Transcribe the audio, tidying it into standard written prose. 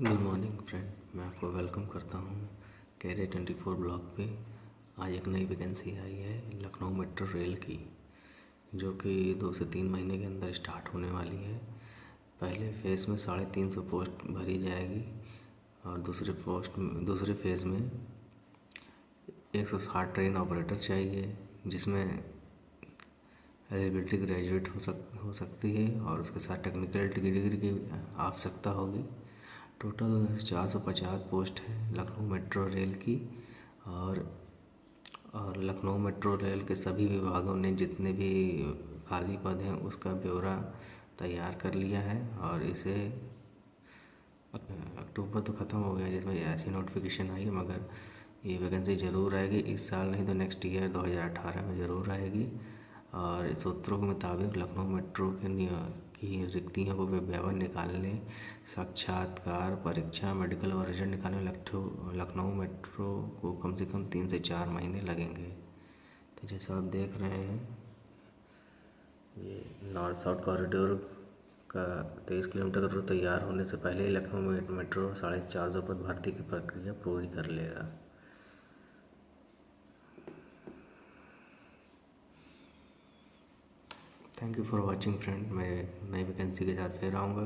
Good morning friend, मैं आपको welcome करता हूँ कैरियर 24 ब्लॉग पे। आज एक नई वैकेंसी आई है लखनऊ मेट्रो रेल की, जो कि 2 से 3 महीने के अंदर स्टार्ट होने वाली है। पहले फेज़ में 350 पोस्ट भरी जाएगी और दूसरे फेज़ में 160 ट्रेन ऑपरेटर चाहिए, जिसमें एलिजिबिलिटी ग्रेजुएट हो सकती है और उसके साथ टेक्निकल डिग्री की आवश्यकता होगी। टोटल 450 पोस्ट है लखनऊ मेट्रो रेल की। और लखनऊ मेट्रो रेल के सभी विभागों ने जितने भी खाली पद हैं उसका ब्यौरा तैयार कर लिया है और इसे अक्टूबर तो ख़त्म हो गया जिसमें ऐसी नोटिफिकेशन आई है, मगर ये वैकेंसी ज़रूर आएगी। इस साल नहीं तो नेक्स्ट ईयर 2018 में ज़रूर आएगी। और इस सूत्रों के मुताबिक लखनऊ मेट्रो की रिक्तियों को विज्ञापन निकालने, साक्षात्कार परीक्षा, मेडिकल और रिजल्ट निकालने लखनऊ मेट्रो को कम से कम 3 से 4 महीने लगेंगे। तो जैसा आप देख रहे हैं, ये नॉर्थ साउथ कॉरिडोर का 23 किलोमीटर का रूट तैयार होने से पहले ही लखनऊ मेट्रो 450 पद भर्ती की प्रक्रिया पूरी कर लेगा। Thank you for watching friend. मैं नई वैकेंसी के साथ फिर आऊँगा।